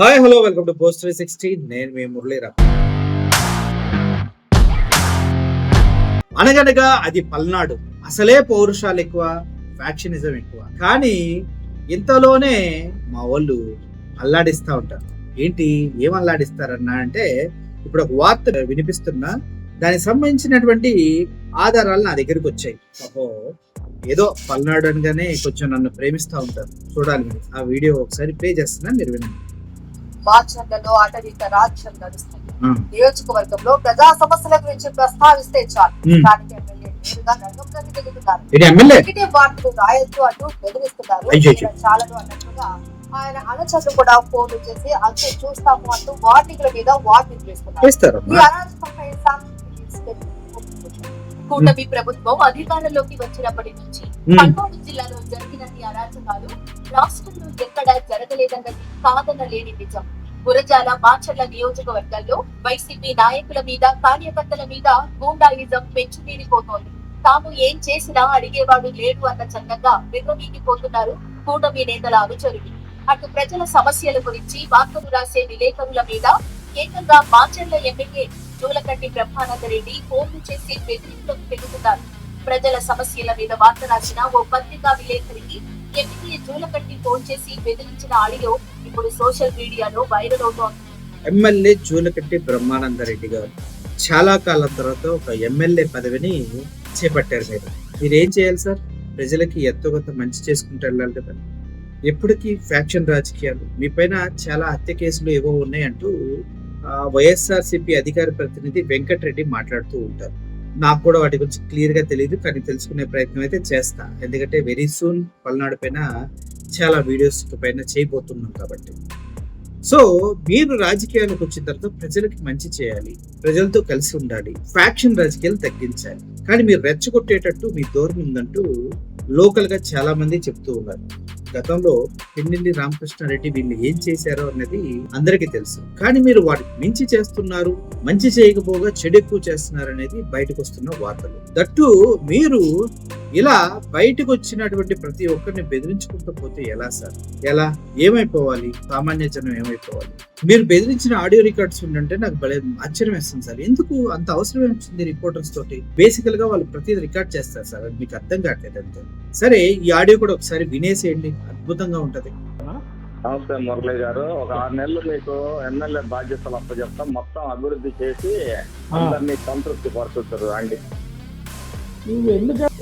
Hi hello welcome to post 360. నేను మీ మురళీరావు. అనగనగా అది పల్నాడు. అసలే పౌరుషాలు ఎక్కువ, ఫ్యాక్షనిజం ఎక్కువ. కానీ ఇంతలోనే మా వాళ్ళు అల్లాడిస్తా ఉంటారు. ఏంటి ఏం అల్లాడిస్తారన్నా అంటే, ఇప్పుడు ఒక వార్త వినిపిస్తున్నా, దానికి సంబంధించినటువంటి ఆధారాలు నా దగ్గరికి వచ్చాయి. ఏదో పల్నాడు అనగానే కొంచెం నన్ను ప్రేమిస్తూ ఉంటారు. చూడాలి మీరు ఆ వీడియో ఒకసారి ప్లే చేస్తున్నా, మీరు వినండి. మార్చర్లలో ఆటవిక రాజ్యం నడుస్తుంది. నియోజకవర్గంలో ప్రజా సమస్యల గురించి ప్రస్తావిస్తే చాలు స్థానిక ఎమ్మెల్యే నేరుగా రంగంలోకి దిగుతున్నారు. ఒకటే వార్తలు రాయొద్దు అంటూ బెదిరిస్తున్నారు. చాలను అన్నట్లుగా ఆయన అనుచరులు కూడా ఫోన్లు చేసి అంతే చూస్తాము అంటూ వార్నింగ్ల మీద వార్నింగ్ చేస్తున్నారు. ఈ అరాచకంపై కూటమి ప్రభుత్వం అధికారంలోకి వచ్చినప్పటి నుంచి పల్నాడు జిల్లాలో జరిగిన ఈ అరాచకాలు రాష్ట్రంలో ఎక్కడా జరగలేదన్నది కాదన లేని నిజం. గురజాల మాచర్ల నియోజకవర్గాల్లో వైసీపీ నాయకుల మీద కార్యకర్తల మీద గూండాయిజం పెంచుమీరిపోతోంది. తాము ఏం చేసినా అడిగేవాడు లేడు అన్న చందంగా విర్రవీగిపోతున్నారు కూటమి నేతల అనుచరులు. అటు ప్రజల సమస్యల గురించి వార్తలు రాసే విలేకరుల మీద ఏకంగా మాచర్ల ఎమ్మెల్యే జూలకంటి బ్రహ్మానందరెడ్డి ఫోన్లు చేసి బెదిరింపులకు పెరుగుతున్నారు. ప్రజల సమస్యల మీద వార్త రాసిన ఓ పత్రికా విలేకరికి ఎమ్మెల్యే జూలకంటి ఫోన్ చేసి బెదిరించిన ఆడియో ఇప్పుడు సోషల్ మీడియాలో వైరల్ అవుతోంది. ఎమ్మెల్యే జూలకంటి బ్రహ్మానందరెడ్డి గారు చాలా కాలం తర్వాత ఒక ఎమ్మెల్యే పదవిని చేపట్టారు. మీరేం చేయాలి సార్? ప్రజలకి ఎంతో కొంత మంచి చేసుకుంటూ వెళ్ళాలి కదా. ఎప్పటికీ ఫ్యాక్షన్ రాజకీయాలు, మీ పైన చాలా హత్య కేసులు ఏవో ఉన్నాయంటూ వైఎస్ఆర్సీపీ అధికార ప్రతినిధి వెంకటరెడ్డి మాట్లాడుతూ ఉంటారు. నాకు కూడా వాటి గురించి క్లియర్ గా తెలియదు, కానీ తెలుసుకునే ప్రయత్నం అయితే చేస్తా. ఎందుకంటే వెరీ సూన్ పల్నాడు పైన చాలా వీడియోస్ పైన చేయబోతున్నాం కాబట్టి. సో మీరు రాజకీయాలకు వచ్చిన తర్వాత ప్రజలకి మంచి చేయాలి, ప్రజలతో కలిసి ఉండాలి, ఫ్యాక్షన్ రాజకీయాలు తగ్గించాలి. కానీ మీరు రెచ్చగొట్టేటట్టు మీ ధోరణి ఉందంటూ లోకల్ గా చాలా మంది చెప్తూ ఉన్నారు. గతంలో పిన్నెల్లి రామకృష్ణారెడ్డి వీళ్ళు ఏం చేశారో అన్నది అందరికీ తెలుసు. కానీ మీరు వాటికి మించి చేస్తున్నారు, మంచి చేయకపోగా చెడు ఎక్కువ చేస్తున్నారు అనేది బయటకు వస్తున్న వార్తలు. దట్టు మీరు ఇలా బయటకు వచ్చినటువంటి ప్రతి ఒక్కరిని బెదిరించుకుంటూ పోతే ఎలా సార్? ఎలా ఏమైపోవాలి? సామాన్య జనం ఏమైపోవాలి? మీరు బెదిరించిన ఆడియో రికార్డ్స్ ఉండంటే నాకు భలే ఆశ్చర్యం వేస్తుంది సార్. ఎందుకు అంత అవసరం వచ్చింది రిపోర్టర్స్ తోటి? బేసికల్ గా వాళ్ళు ప్రతిదీ రికార్డ్ చేస్తారు సార్, అది మీకు అర్థం కావట్లేదు అంతే. సరే, ఈ ఆడియో కూడా ఒకసారి వినేసేయండి, అద్భుతంగా ఉంటది. నమస్తే మురళి గారు. ఒక 6 నెలలు మీకు ఎమ్మెల్యే బాధ్యతలు అప్పచెప్తాం, మొత్తం అభివృద్ధి చేసి అందరినీ సంతృప్తి పరుచుతారు అండి.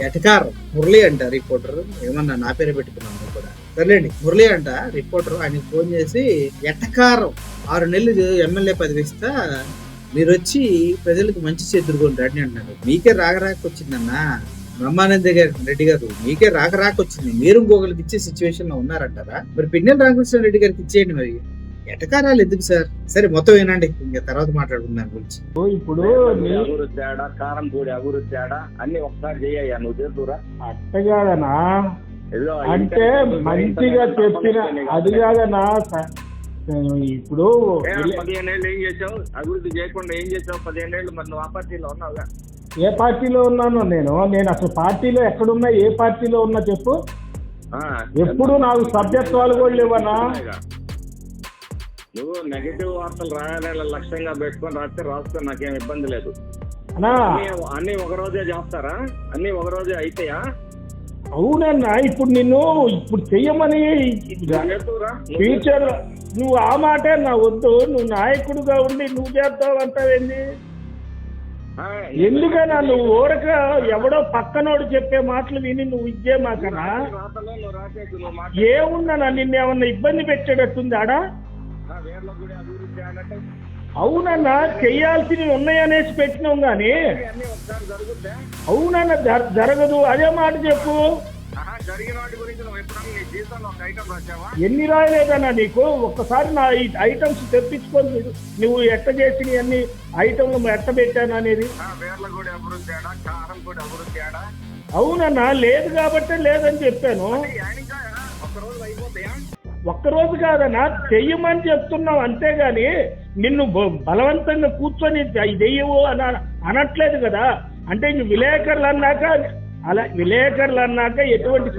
ఎటకారం మురళి అంట రిపోర్టర్, ఏమన్నా నా పేరు పెట్టుకున్నాను కూడా. సర్లేండి, మురళి అంట రిపోర్టర్. ఆయనకి ఫోన్ చేసి ఎటకారం 6 నెలలు ఎమ్మెల్యే పదవి ఇస్తా, మీరు వచ్చి ప్రజలకు మంచి చేదురుకొని రండి అంటున్నారు. మీకే రాకరాకొచ్చిందన్నా బ్రహ్మానంద రెడ్డి గారు, మీకే రాకరాకొచ్చింది. మీరు ఇంకొకరికి ఇచ్చే సిచ్యువేషన్ లో ఉన్నారంటారా? మరి పిన్నెల్లి రామకృష్ణ రెడ్డి గారికి ఇచ్చేయండి. మరి ఎటకారాలు ఎందుకు సార్? సరే, మొత్తం వినండి, ఇంకా తర్వాత మాట్లాడుకుందాం దాని గురించి. ఇప్పుడు అభివృద్ధి తేడా, కారం పొడి అభివృద్ధి తేడా అన్ని ఒకసారి చేయ్యా. నువ్వు చేతురా అట్టగాదనా అంటే మంచిగా చెప్పిన అది కాదనా. ఇప్పుడు 15 ఏళ్ళు ఏం చేసావు? అభివృద్ధి చేయకుండా ఏం చేసావు 15 ఏళ్ళు? మరి నువ్వు ఆ పార్టీలో ఉన్నావుగా. ఏ పార్టీలో ఉన్నాను నేను అసలు పార్టీలో ఎక్కడున్నా, ఏ పార్టీలో ఉన్నా చెప్పు. ఎప్పుడు నాకు సభ్యత్వాలు కూడా లేవనా? నువ్వు నెగటివ్ వార్తలు రాయాలని లక్ష్యంగా పెట్టుకొని రాస్తే నాకేం ఇబ్బంది లేదు. అన్ని ఒక రోజే చేస్తారా? అన్ని ఒక రోజే అయితాయా? అవునన్నా, ఇప్పుడు నిన్ను ఇప్పుడు చెయ్యమని ఫ్యూచర్ నువ్వు ఆ మాటే నా వద్దు. నువ్వు నాయకుడుగా ఉండి నువ్వు చేస్తావు అంటావేంది? ఎందుకన్నా నువ్వు ఊరక ఎవడో పక్కనోడు చెప్పే మాటలు విని నువ్వు ఇచ్చే మాకనా? ఏముందన్నా, నిన్నేమన్నా ఇబ్బంది పెట్టేటట్టుంది ఆడా? అవునన్నా, చెయ్యాల్సినవి ఉన్నాయనేసి పెట్టినాం గాని అవునన్నా జరగదు. అదే మాట చెప్పు. ఎన్ని రాయలేదన్నా నీకు? ఒక్కసారి నా ఈ ఐటమ్స్ తెప్పించుకొని నువ్వు ఎట్ట చేసిన అన్ని ఐటమ్లు ఎట్ట పెట్టాను అనేది. అవునన్నా, లేదు కాబట్టే లేదని చెప్పాను. ఒక్కరోజు కాదన్నా, చెయ్యమని చెప్తున్నావు అంతేగాని నిన్ను బలవంతంగా కూర్చొని చెయ్యవు అనట్లేదు కదా. అంటే విలేకరులు అన్నాక ఎటువంటి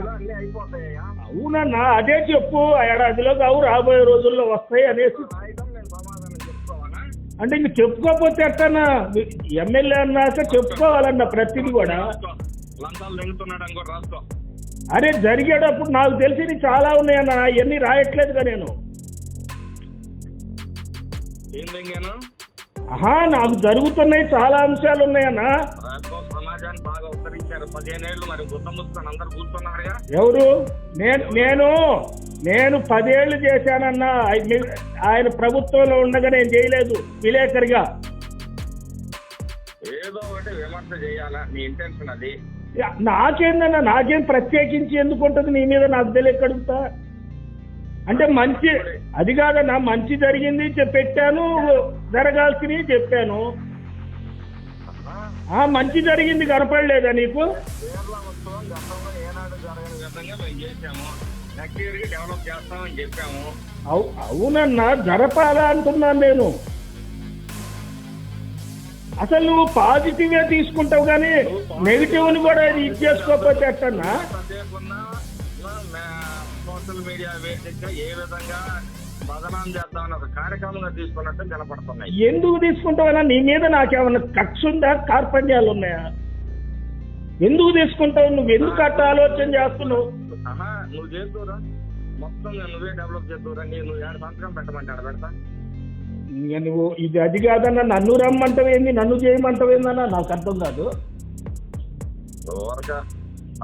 అవునన్నా, అదే చెప్పు. ఏడాదిలో కావు రాబోయే రోజుల్లో వస్తాయి అనేసి. రాయటం నేను సమాధానం చెప్పుకోవాలా? అంటే ఇంక చెప్పుకోకపోతే ఎట్టన్నా? ఎమ్మెల్యే అన్నాక చెప్పుకోవాలన్న ప్రతిదీ కూడా. లంచాలు దిగుతున్నాడు అని కూడా రాసుకో. అరే జరిగేటప్పుడు నాకు తెలిసి చాలా ఉన్నాయన్న, అవన్నీ రాయట్లేదుగా నేను. ఏం దిగాను? నాకు జరుగుతున్నాయి, చాలా అంశాలు ఉన్నాయన్నా. రాసుకో. సమాజాన్ని బాగా ఉత్తరించారు 15 ఏళ్ళు, మరి గుర్తం ముసుకొని అందరు కూర్చున్నారుగా. ఎవరు? నేను 10 ఏళ్ళు చేశానన్నా. ఆయన ప్రభుత్వంలో ఉండగా నేను చేయలేదు విలేకరిగా. ఏదో ఒకటి విమర్శ చేయాలా, నీ ఇంటెన్షన్ అది. నాకేందన్నా, నాకేం ప్రత్యేకించి ఎందుకు ఉంటుంది నీ మీద? నాకు తెలియకడుగుతా అంటే మంచి అది కాదన్నా, మంచి జరిగింది పెట్టాను, జరగాల్సినవి చెప్పాను. మంచి జరిగింది కనపడలేదా నీకు? కేరళ ఉత్సవం గతంలో ఏనాడు జరగని విధంగా మేము చేసాము, నెక్స్ట్ ఇయర్ కి డెవలప్ చేస్తామని చెప్పాము. అవునన్నా, జరపాలా అంటున్నాను నేను. అసలు నువ్వు పాజిటివే తీసుకుంటావు కానీ నెగిటివ్ ని కూడా ఇది చేసుకోకపోతే ఎట్టన్నా? సోషల్ మీడియా వేదికగా ఏ విధంగా బదనాం చేద్దామని ఒక కార్యక్రమంగా తీసుకున్నట్టు కనపడుతున్నాయి. ఎందుకు తీసుకుంటావన్నా? నీ మీద నాకేమన్నా కక్ష ఉందా, కార్పణ్యాలు ఉన్నాయా? ఎందుకు తీసుకుంటావు? నువ్వు ఎందుకు అట్ట ఆలోచన చేస్తున్నావు? నువ్వు చేస్తురా, మొత్తం నువ్వే డెవలప్ చేస్తురా. నువ్వు ఏడు సంతకం పెట్టమంటాడు, పెడతా. నువ్వు ఇది అది కాదన్నా, నన్ను రమ్మంటావేంది, నన్ను చేయమంటావేందన్నా? నాకు అర్థం కాదు.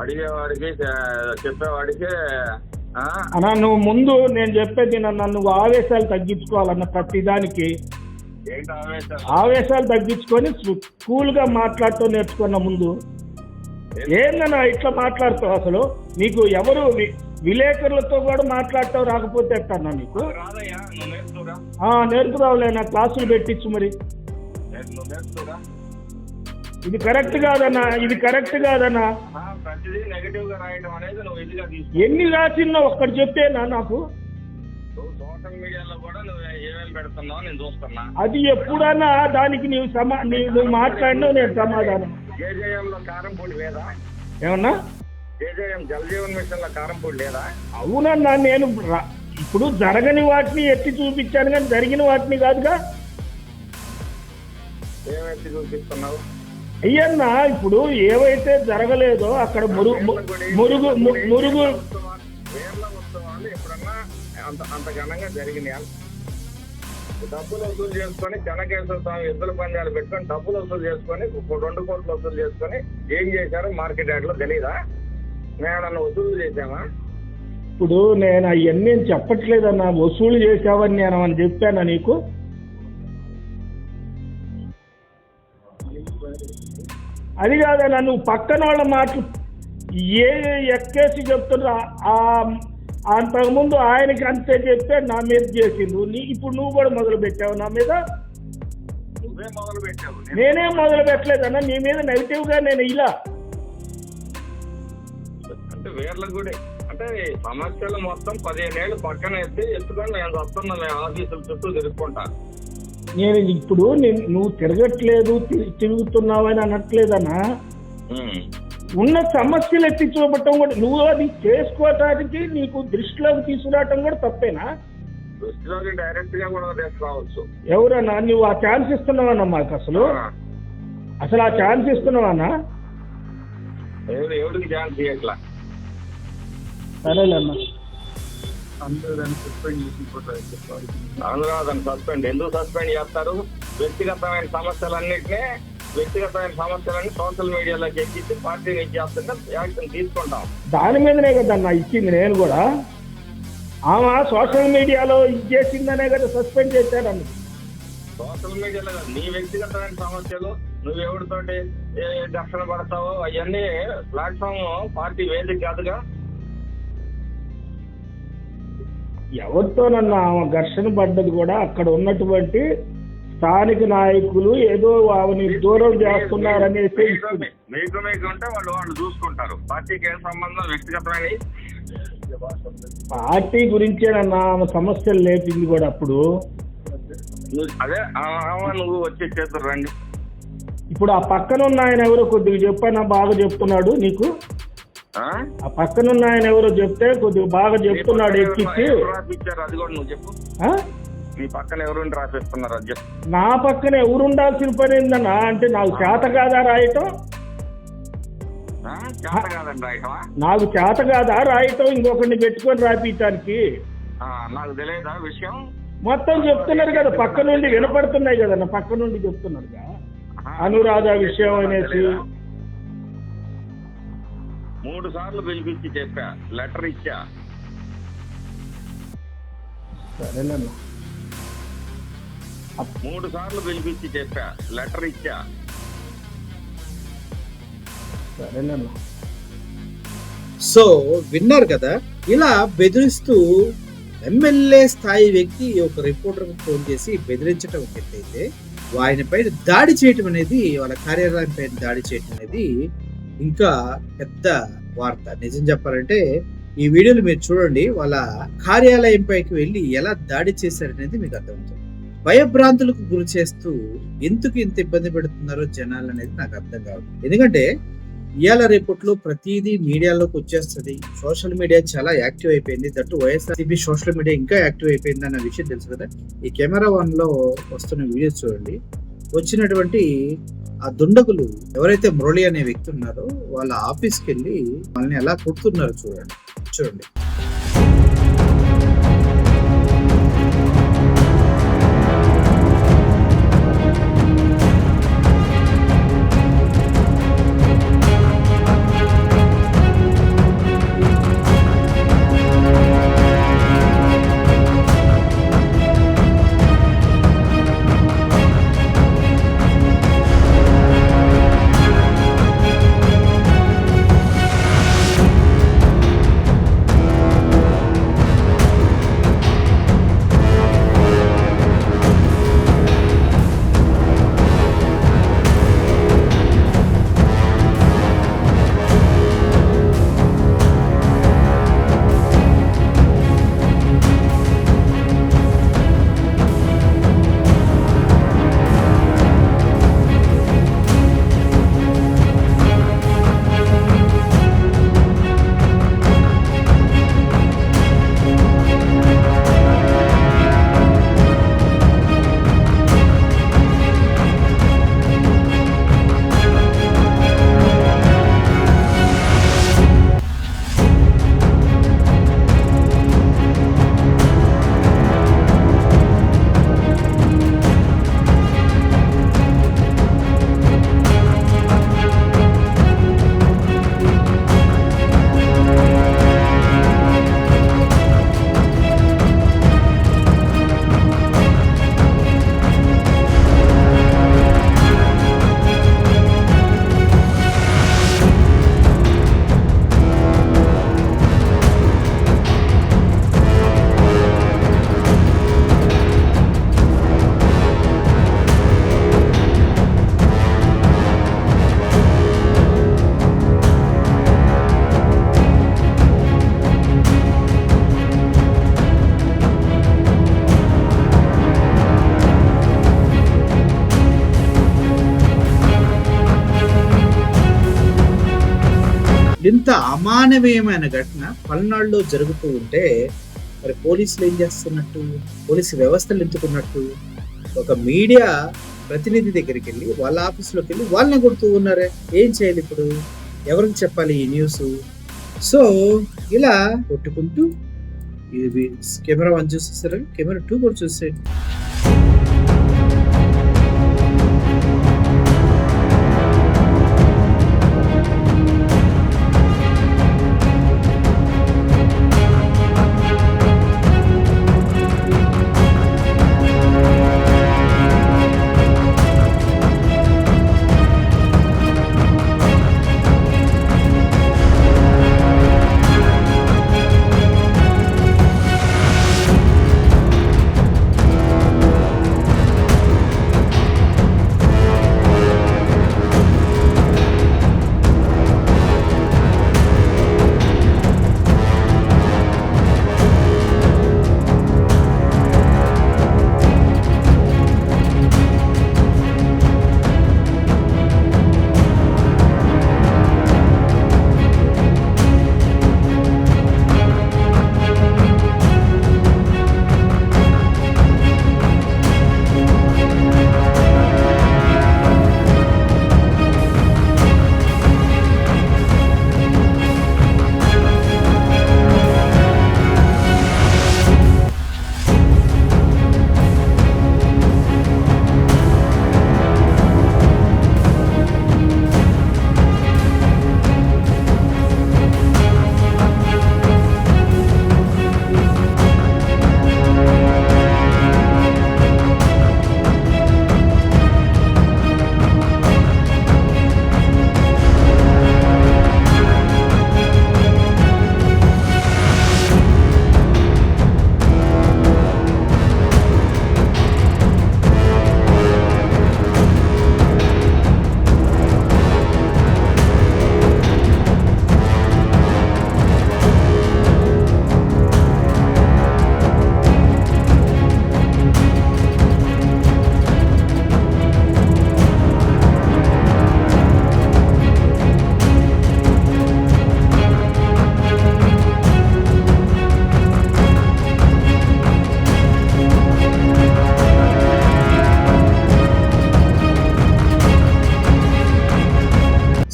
అడిగేవాడికి చెప్పేవాడికి అన్నా, నువ్వు ముందు నేను చెప్పేది నన్ను ఆవేశాలు తగ్గించుకోవాలన్న ప్రతిదానికి. ఆవేశాలు తగ్గించుకొని కూల్ గా మాట్లాడుతూ నేర్చుకున్న ముందు. ఏందన్నా ఇట్లా మాట్లాడుతావు? అసలు నీకు ఎవరు విలేకరులతో కూడా మాట్లాడతావు రాకపోతే ఎట్టన్నా నీకు? నేర్పురావులే, నా క్లాసులు పెట్టించు మరి. ఇది కరెక్ట్ కాదన్నా, ఇది కరెక్ట్ కాదన్నా. ఎన్ని రాసినా ఒక్కటి చెప్తేనా నాకు? సోషల్ మీడియాలో కూడా నువ్వు ఏమేమి పెడుతున్నావు నేను చూస్తున్నా. అది ఎప్పుడన్నా దానికి నువ్వు మాట్లాడినావు, నేను సమాధానం. జేజేఎంలో కారంపూడి లేదా? ఏమన్నా? జేజేఎం జల్ జీవన్ మిషన్ లో కారంపూడి లేదా? అవునన్నా, నేను ఇప్పుడు జరగని వాటిని ఎత్తి చూపించాను కానీ జరిగిన వాటిని కాదుగా. ఏమెత్తి చూపిస్తున్నావు? అయ్యన్నా, ఇప్పుడు ఏవైతే జరగలేదో అక్కడ మురుగు వేర్ల ఉత్సవాలు ఎప్పుడన్నా అంత ఘనంగా జరిగినాయా? డబ్బులు వసూలు చేసుకొని చెనకేశ్వర స్వామి ఎద్దుల పందాలు పెట్టుకొని డబ్బులు వసూలు చేసుకొని 2 కోట్లు వసూలు చేసుకొని ఏం చేశారు మార్కెట్ యార్డ్ లో తెలీదా? మేము వసూలు చేసామా? ఇప్పుడు నేను అవన్నీ చెప్పట్లేదన్నా, వసూలు చేసావని నేను అని చెప్పానా నీకు? అది కాదన్నా, నువ్వు పక్కన వాళ్ళ మాటలు ఎక్కేసి చెప్తున్నా. అంతకుముందు ఆయనకి అంతే చెప్తే నా మీద చేసిండు. ఇప్పుడు నువ్వు కూడా మొదలు పెట్టావు నా మీద. నువ్వే మొదలు పెట్టావు, నేనేం మొదలు పెట్టలేదన్నా. నీ మీద నెగిటివ్ గా నేను ఇలా అంటే వేర్ల గుడి అంటే సమస్యలు మొత్తం 15 ఏళ్ళు పక్కన ఎత్తుకొని నేను వస్తున్నా. మేము ఆఫీసుల చుట్టూ తిరుగుకుంటాను. నేను ఇప్పుడు నువ్వు తిరగట్లేదు, తిరుగుతున్నావని అనట్లేదన్నా. ఉన్న సమస్యలు ఎత్తి చూపటం కూడా, నువ్వు అది చేసుకోవటానికి నీకు దృష్టిలోకి తీసుకురావటం కూడా తప్పేనా? దృష్టిలోకి డైరెక్ట్ గా కూడా తీసుకురావచ్చు. ఎవరన్నా నువ్వు ఆ ఛాన్స్ ఇస్తున్నావన్నా మాకు? అసలు ఆ ఛాన్స్ ఇస్తున్నావన్నా? ఎవరికి ఛాన్స్ ఇవ్వట్లా. సరేలేమ్మా. అందరూ దాన్ని సస్పెండ్ ఎందుకు సస్పెండ్ చేస్తారు? వ్యక్తిగతమైన సమస్యలన్నీ సోషల్ మీడియాలోకి ఎక్కించి పార్టీని ఇచ్చేస్తుంటే యాక్షన్ తీసుకుంటాం. దాని మీదనే కదన్నా ఇచ్చింది. నేను కూడా ఆమె సోషల్ మీడియాలో ఇచ్చేసిందనే కదా సస్పెండ్ చేశారని. సోషల్ మీడియాలో కాదు, నీ వ్యక్తిగతమైన సమస్యలు నువ్వు ఎవరితోటి ఘర్షణ పడతావో అవన్నీ ప్లాట్ఫామ్ పార్టీ వేదిక కాదుగా. ఎవరితోనన్నా ఆమె ఘర్షణ పడ్డది కూడా అక్కడ ఉన్నటువంటి స్థానిక నాయకులు ఏదో ఆమెని దూరం చేస్తున్నారనేసి. మీకు ఉంటే వాళ్ళు చూసుకుంటారు. పార్టీకి ఏం సంబంధం? వ్యక్తిగతమైన పార్టీ గురించేనన్నా ఆమె సమస్యలు లేపింది కూడా. అప్పుడు అదే నువ్వు వచ్చి చేతులు రండి. ఇప్పుడు ఆ పక్కన ఉన్న ఆయన ఎవరో కొద్దిగా చెప్పానా? బాగా చెప్తున్నాడు నీకు. ఆ? ఆ పక్కనున్న ఆయన ఎవరో చెప్తే కొద్దిగా బాగా చెప్తున్నాడు ఎక్కిచ్చి. ఎవరు రాసిచ్చారు అది కూడా నువ్వు చెప్పు. ఆ? నీ పక్కన ఎవరు రాసిస్తున్నారు అది చెప్పు. నా పక్కన ఎవరు ఉండాల్సిన పని ఏందన్నా? అంటే నాకు చేత కాదా రాయటం? చేత కాదండి రాయటమా? నాకు చేత కాదా రాయటం ఇంకొకరిని పెట్టుకొని రాపించడానికి? నాకు తెలియదా విషయం? మొత్తం చెప్తున్నారు కదా, పక్క నుండి వినపడుతున్నాయి కదన్న, పక్క నుండి చెప్తున్నారు అనురాధ విషయం అనేసి. 3 సార్లు పిలిపించి చెప్పా, లెటర్ ఇచ్చా. సరేనన్నా. 3 సార్లు పిలిపించి చెప్పా, లెటర్ ఇచ్చా. సరేనన్నా. సో విన్నారు కదా, ఇలా బెదిరిస్తూ ఎమ్మెల్యే స్థాయి వ్యక్తి ఒక రిపోర్టర్కి ఫోన్ చేసి బెదిరించడం ఒక ఎత్తు అయితే, ఆయనపై దాడి చేయటం అనేది, వాళ్ళ కార్యాలయం పైన దాడి చేయటం అనేది ఇంకా పెద్ద వార్త. నిజం చెప్పాలంటే ఈ వీడియోలు మీరు చూడండి, వాళ్ళ కార్యాలయం పైకి వెళ్ళి ఎలా దాడి చేశారనేది మీకు అర్థమవుతుంది. భయభ్రాంతులకు గురి చేస్తూ ఎందుకు ఇంత ఇబ్బంది పెడుతున్నారో జనాలు అనేది నాకు అర్థం కాదు. ఎందుకంటే ఇవాళ రేపట్లో ప్రతిదీ మీడియాలోకి వచ్చేస్తుంది. సోషల్ మీడియా చాలా యాక్టివ్ అయిపోయింది. దట్టు వైఎస్ఆర్సీపీ సోషల్ మీడియా ఇంకా యాక్టివ్ అయిపోయింది అన్న విషయం తెలుసు కదా. ఈ కెమెరా 1లో వస్తున్న వీడియోస్ చూడండి. వచ్చినటువంటి ఆ దుండగులు ఎవరైతే మురళి అనే వ్యక్తి ఉన్నారో వాళ్ళ ఆఫీస్కి వెళ్ళి వాళ్ళని ఎలా కొడుతున్నారో చూడండి. ఇంత అమానవీయమైన ఘటన పల్నాడులో జరుగుతూ ఉంటే మరి పోలీసులు ఏం చేస్తున్నట్టు, పోలీసు వ్యవస్థలు ఎంచుకున్నట్టు, ఒక మీడియా ప్రతినిధి దగ్గరికి వెళ్ళి వాళ్ళ ఆఫీస్లోకి వెళ్ళి వాళ్ళని కొడుతూ ఉన్నారే. ఏం చేయాలి ఇప్పుడు? ఎవరికి చెప్పాలి ఈ న్యూస్? సో ఇలా కొట్టుకుంటూ ఇది కెమెరా 1 చూసేసారు, కెమెరా 2 కూడా చూసేయండి.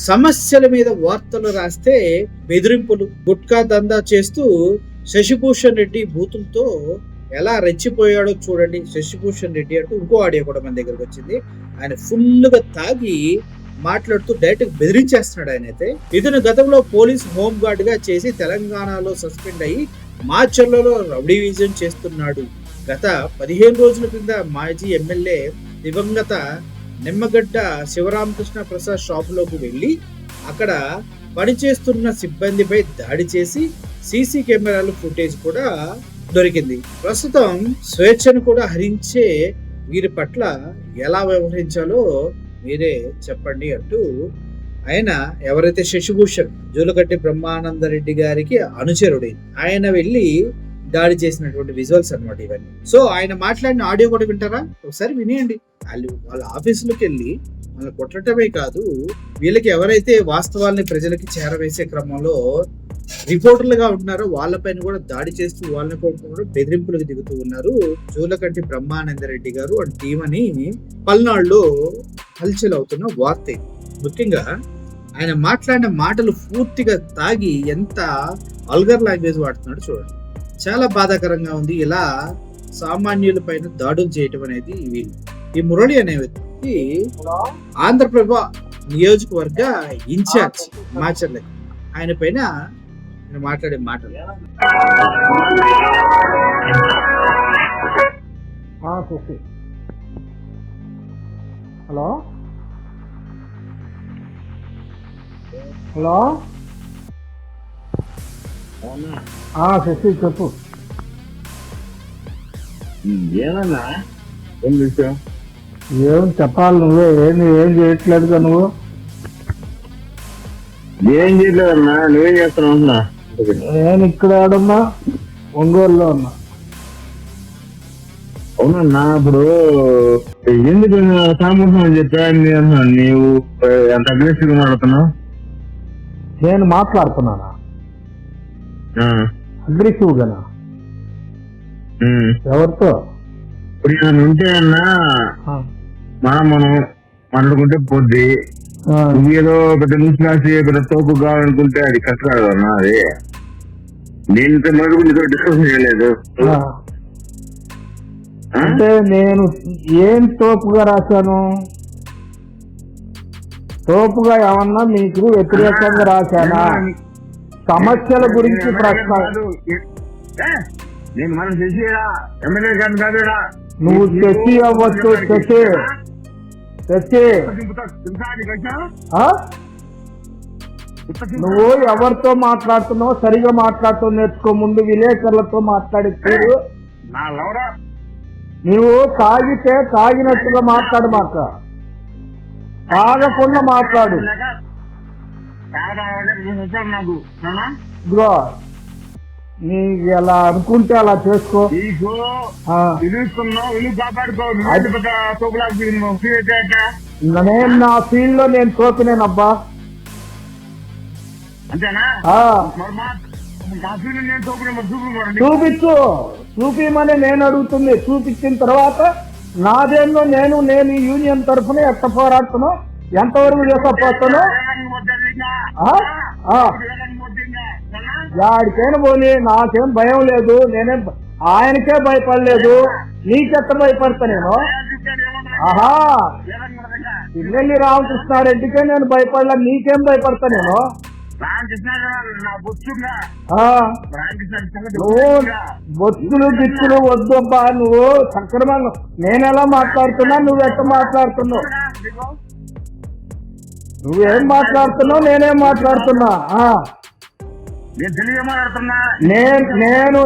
సమస్యల మీద వార్తలు రాస్తే బెదిరింపులు, గుట్కా దందా చేస్తూ శశిభూషణ్ రెడ్డి బూతులతో ఎలా రెచ్చిపోయాడో చూడండి. శశిభూషణ్ రెడ్డి అంటూ ఇంకో ఆడియో కూడా మన దగ్గరకు వచ్చింది. ఆయన ఫుల్గా తాగి మాట్లాడుతూ డైరెక్ట్ బెదిరించేస్తున్నాడు. ఆయన అయితే ఇతను గతంలో పోలీస్ హోమ్ గార్డ్ గా చేసి తెలంగాణలో సస్పెండ్ అయ్యి మాచర్లలో రౌడీవిజన్ చేస్తున్నాడు. గత 15 రోజుల క్రింద మాజీ ఎమ్మెల్యే దివంగత నిమ్మగడ్డ శివరామకృష్ణ ప్రసాద్ షాపులోకి వెళ్లి అక్కడ పనిచేస్తున్న సిబ్బందిపై దాడి చేసి సీసీ కెమెరాల ఫుటేజ్ కూడా దొరికింది. ప్రస్తుతం స్వేచ్ఛను కూడా హరించే వీరి పట్ల ఎలా వ్యవహరించాలో మీరే చెప్పండి అంటూ ఆయన ఎవరైతే శశిభూషణ్ జూలకట్టి బ్రహ్మానందరెడ్డి గారికి అనుచరుడు, ఆయన వెళ్ళి దాడి చేసినటువంటి విజువల్స్ అన్నమాట ఇవన్నీ. సో ఆయన మాట్లాడిన ఆడియో కూడా వింటారా? ఒకసారి వినేయండి. వాళ్ళ ఆఫీసులోకి వెళ్ళి వాళ్ళని కొట్టడమే కాదు, వీళ్ళకి ఎవరైతే వాస్తవాల్ని ప్రజలకి చేరవేసే క్రమంలో రిపోర్టర్లుగా ఉంటున్నారో వాళ్ళపైన కూడా దాడి చేస్తూ వాళ్ళని కూడా బెదిరింపులకు దిగుతూ ఉన్నారు జూలకంటి బ్రహ్మానందరెడ్డి గారు అండ్ టీం అని పల్నాడులో హల్చల్ అవుతున్న వార్త. ముఖ్యంగా ఆయన మాట్లాడిన మాటలు పూర్తిగా తాగి ఎంత వల్గర్ లాంగ్వేజ్ వాడుతున్నాడు చూడండి. చాలా బాధాకరంగా ఉంది. ఇలా సామాన్యుల పైన దాడులు చేయటం అనేది వీళ్ళు. ఈ మురళి అనే వ్యక్తి ఆంధ్రప్రభ నియోజకవర్గ ఇన్ఛార్జ్ మాచర్ల, ఆయన పైన మాట్లాడే మాటలు. హలో హలో శశి చెప్పు. ఏమన్నా ఏం విషయం? ఏం చెప్పాలి, నువ్వే ఏం చేయట్లేదుగా నువ్వు. ఏం చేయలేదన్నా, నువ్వేం చేస్తున్నావు? నేను ఇక్కడ ఆడున్నా, ఒంగోలులో ఉన్నా. అవునన్నా, ఇప్పుడు ఎందుకు సామర్థ్యం అని చెప్పా నీవు ఎంత అగ్రెసివ్ గా మాట్లాడుతున్నావు? నేను మాట్లాడుతున్నానా అగ్రెసివ్ గానా? ఎవరితో? ఇప్పుడు నేను ఉంటే అన్నా మనం మాట్లాడుకుంటే పోద్ది. నువ్వు ఏదో పెద్ద న్యూస్ రాసి పెద్ద తోపు కావాలనుకుంటే అది కష్టం కాదు అన్నా. అది నేను నీతో డిస్కషన్ చేయలేదు. అంటే నేను ఏం తోపుగా రాశాను? తోపుగా ఏమన్నా మీకు వ్యతిరేకంగా రాశానా? సమస్యల గురించి ప్రశ్న. నేను మనం చేసి ఎమ్మెల్యే గారిని కాదు, నువ్వు తెచ్చి అవ్వచ్చు. తెచ్చి నువ్వు ఎవరితో మాట్లాడుతున్నావు సరిగా మాట్లాడుతూ నేర్చుకో. ముందు విలేకరులతో మాట్లాడి తీరు. నువ్వు తాగితే తాగినట్టుగా మాట్లాడు, మాట తాగకుండా మాట్లాడు. ఇదిగో నీకు ఎలా అనుకుంటే అలా చేసుకో. నేను నా ఫీల్డ్ లో నేను తోపినేనబ్బా. చూపించమని నేను అడుగుతుంది. చూపించిన తర్వాత నాదేందో నేను యూనియన్ తరఫున ఎట్ట పోరాడుతున్నా, ఎంతవరకు చేసపోతాను. వాడికైనా పోనీ, నాకేం భయం లేదు. నేనేం ఆయనకే భయపడలేదు, నీకెట్ట భయపడతా నేను? ఆహా, పిల్లల్ని రామకృష్ణారెడ్డికే నేను భయపడలే, నీకేం భయపడతా నేను? నువ్వు బొత్తులు గిచ్చులు వద్దబ్బా. నువ్వు సక్రమంగా నేనెలా మాట్లాడుతున్నా, నువ్వెట్ట మాట్లాడుతున్నావు? నువ్వేం మాట్లాడుతున్నావు, నేనేం మాట్లాడుతున్నా?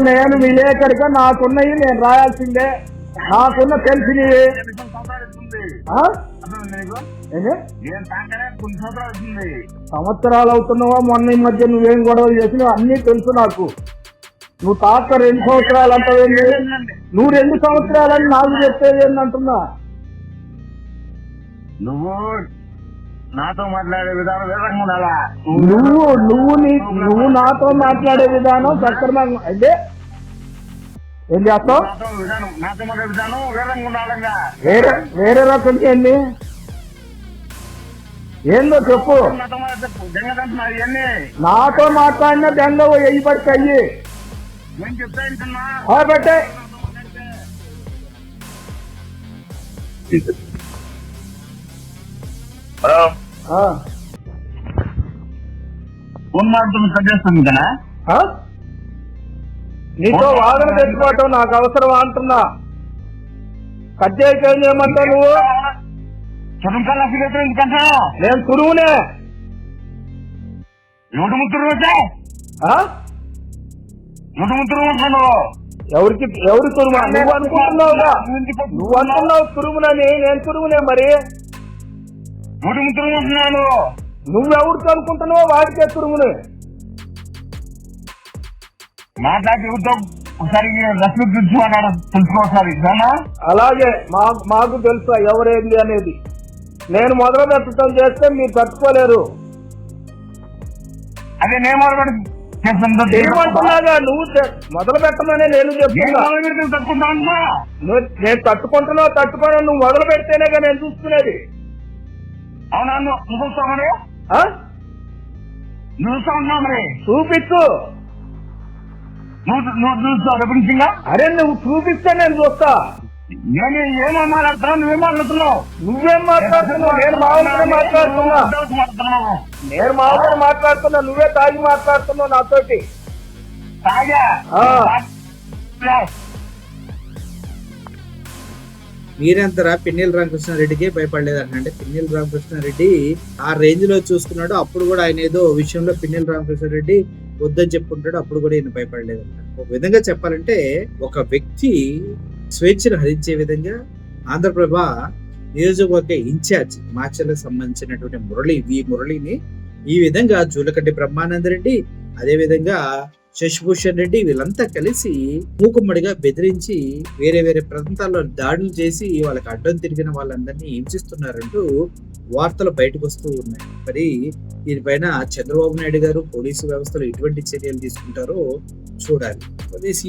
నేను విలేకరిగా నాకున్నవి నేను రాయాల్సిందే. నాకున్న తెలిసినవి సంవత్సరాలు అవుతున్నావా? మొన్న ఈ మధ్య నువ్వేం గొడవలు చేసినావు అన్ని తెలుసు నాకు. నువ్వు తాక 2 సంవత్సరాలు అంటావేంటి? నువ్వు 2 సంవత్సరాలని నాకు చెప్పేది ఏంటంటున్నా? నువ్వు నాతో మాట్లాడే విధానం వేరంగా నువ్వు నాతో మాట్లాడే విధానం సక్రమంగా అయితే ఏం చేస్తావు? వేరే రకం ఏంది? ఏందో చెప్పు. ఇవన్నీ నాతో మాట్లాడిన దెంగ వెయ్యి పడితే అయ్యి నేను చెప్తాను పెట్టే. హలో ఆ, ఫోన్ మాట్లాడుతున్న కట్ చేస్తుంది కదా ఆ? నీతో వాదన తెచ్చుకోవటం నాకు అవసరం అంటున్నా. కట్ చేయక ఏం చేయమంటావు నువ్వు? ఎందుకంటే నేను తురువునే. ఎవడు ముత్తురు వచ్చా ఆ? ఎవడు ముత్తురు వచ్చాను ఎవరు తురుమా? నువ్వు అనుకుంటున్నావుగా. నువ్వు అనుకున్నావు తురుమునని. నేను తురుమునే మరి. ఎవడు ముత్తురు వస్తున్నాను నువ్వెవరికి అనుకుంటున్నావో వాడికే తురుమునే. మాట్లాడి ఎవరితో ఒకసారి రసలు తెలుసుకున్నాడు తెలుసుకోసారి అలాగే మాకు తెలుసు ఎవరేంది అనేది. నేను మొదలు పెట్టడం చేస్తే మీరు తట్టుకోలేరు. అదే నేను మొదలు ఏమంటున్నాగా నువ్వు మొదలు పెట్టమనే నేను చెప్తున్నా. తట్టుకుంటా నేను తట్టుకుంటున్నావు తట్టుకోను. నువ్వు మొదలు పెడితేనేగా నేను చూసుకునేది. అవునా నువ్వు చూస్తావు మరి ఆ? నువ్వు చూస్తా ఉన్నావు మరి చూపించు. నువ్వు చూస్తావు రేపు అరే నువ్వు చూపిస్తే నేను చూస్తా. నేను ఏమో మాట్లాడుతున్నావు నువ్వేం మాట్లాడుతున్నావు నువ్వేం మాట్లాడుతున్నావు? నేను మామూలుగా మాట్లాడుతున్నా. నేను మామూలుగా మాట్లాడుతున్నా. నువ్వే తాగి మాట్లాడుతున్నావు నాతోటి. తాగా మీరెంతరా పిన్నెల రామకృష్ణారెడ్డికి భయపడలేదంటే పిన్నెల రామకృష్ణారెడ్డి ఆ రేంజ్ లో చూసుకున్నాడు. అప్పుడు కూడా ఆయన ఏదో విషయంలో పిన్నెల రామకృష్ణారెడ్డి వద్దని చెప్పుకుంటాడు. అప్పుడు కూడా ఈయన భయపడలేదంట. ఒక విధంగా చెప్పాలంటే ఒక వ్యక్తి స్వేచ్ఛను హరించే విధంగా ఆంధ్రప్రభ నియోజకవర్గ ఇన్ఛార్జ్ మాచర్లకు సంబంధించినటువంటి మురళిని ఈ విధంగా జూలకంటి బ్రహ్మానందరెడ్డి, అదే విధంగా శశిభూషణ్ రెడ్డి వీళ్ళంతా కలిసి మూకుమ్మడిగా బెదిరించి వేరే వేరే ప్రాంతాల్లో దాడులు చేసి వాళ్ళకి అడ్డం తిరిగిన వాళ్ళందరినీ హింసిస్తున్నారంటూ వార్తలు బయటకు వస్తూ ఉన్నాయి. మరి దీనిపైన చంద్రబాబు నాయుడు గారు పోలీసు వ్యవస్థలో ఎటువంటి చర్యలు తీసుకుంటారో చూడాలి.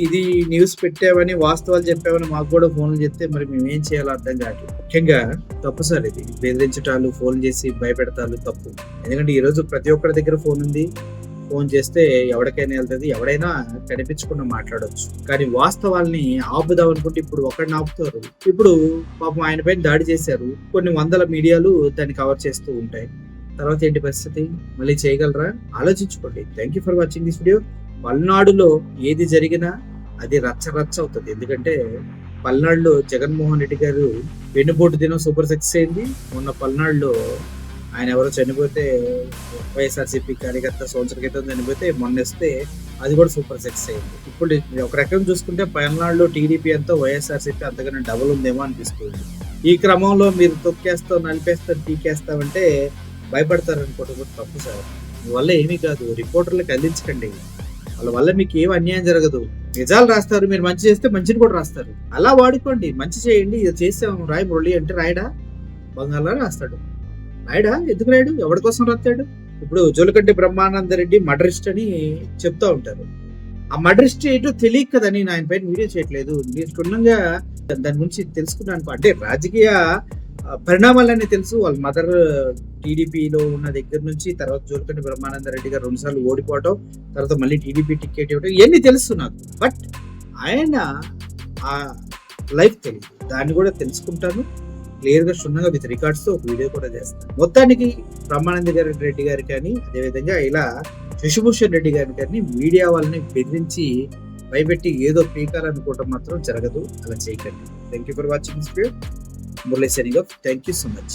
ఇది న్యూస్ పెట్టామని వాస్తవాలు చెప్పామని మాకు కూడా ఫోన్లు చెప్తే మరి మేము ఏం చేయాలో అర్థం కావట్లేదు. ముఖ్యంగా తప్పు సార్ ఇది. బెదిరించటాలు, ఫోన్ చేసి భయపెడతాలు తప్పు. ఎందుకంటే ఈ రోజు ప్రతి ఒక్కరి దగ్గర ఫోన్ ఉంది. ఫోన్ చేస్తే ఎవరికైనా వెళ్తుంది, ఎవడైనా కనిపించకుండా మాట్లాడొచ్చు. కానీ వాస్తవాల్ని ఆపుదాం అనుకుంటే ఇప్పుడు ఒకరిని ఆపుతారు. ఇప్పుడు పాపం ఆయన పైన దాడి చేశారు, కొన్ని వందల మీడియాలు దాన్ని కవర్ చేస్తూ ఉంటాయి. తర్వాత ఏంటి పరిస్థితి? మళ్ళీ చేయగలరా? ఆలోచించుకోండి. Thank you for watching this video. పల్నాడులో ఏది జరిగినా అది రచ్చ అవుతుంది. ఎందుకంటే పల్నాడులో జగన్మోహన్ రెడ్డి గారు వెన్నుపోటు దినం సూపర్ సక్సెస్ అయింది. మొన్న పల్నాడులో ఆయన ఎవరో చనిపోతే వైఎస్ఆర్సీపీ కార్యకర్త సంవత్సరం క్రితం చనిపోతే మొన్నేస్తే అది కూడా సూపర్ సక్సెస్ అయింది. ఇప్పుడు ఒక రకం చూసుకుంటే పల్నాడులో టీడీపీ అంతా వైఎస్ఆర్సీపీ అంతగానే డబుల్ ఉందేమో అనిపిస్తుంది. ఈ క్రమంలో మీరు తొక్కేస్తావు, నలిపేస్తావు, టీకేస్తావంటే భయపడతారనుకోవడం కూడా తప్పు సార్. మీ వల్ల ఏమీ కాదు. రిపోర్టర్లకు అందించకండి. వాళ్ళ వల్ల మీకు ఏం అన్యాయం జరగదు. నిజాలు రాస్తారు. మీరు మంచి చేస్తే మంచిని కూడా రాస్తారు. అలా వాడుకోండి. మంచి చేయండి. ఇది చేసాము రాయి మురళి అంటే రాయడా? బంగాళా రాస్తాడు. రాయడా? ఎందుకు రాయడు? ఎవరి కోసం రాస్తాడు? ఇప్పుడు జూలకంటి బ్రహ్మానందరెడ్డి మర్డరిస్ట్ అని చెప్తా ఉంటారు. ఆ మర్డరిస్ట్ ఏంటో తెలియక కదా నేను ఆయన పైన వీడియో చేయట్లేదు. నేను క్షుణ్ణంగా దాని గురించి తెలుసుకున్నాను. అంటే రాజకీయ పరిణామాలన్నీ తెలుసు. వాళ్ళ మదర్ టీడీపీలో ఉన్న దగ్గర నుంచి, తర్వాత జూలకంటి బ్రహ్మానందరెడ్డి గారు 2 సార్లు ఓడిపోవటం, తర్వాత మళ్ళీ టీడీపీ టికెట్ ఇవ్వడం, ఇవన్నీ తెలుసు నాకు. బట్ ఆయన ఆ లైఫ్ తెలియదు. దాన్ని కూడా తెలుసుకుంటాను క్లియర్ గా, క్షుణ్ణంగా విత్ రికార్డ్స్ తో ఒక వీడియో కూడా చేస్తాను. మొత్తానికి బ్రహ్మానందరెడ్డి గారు కానీ, అదేవిధంగా ఇలా శశిభూషణ్ రెడ్డి గారిని కానీ మీడియా వాళ్ళని బెదిరించి భయపెట్టి ఏదో పీకాలనుకోవటం మాత్రం జరగదు. అలా చేయకండి. Thank you for watching this video. Murali signing off. Thank you so much.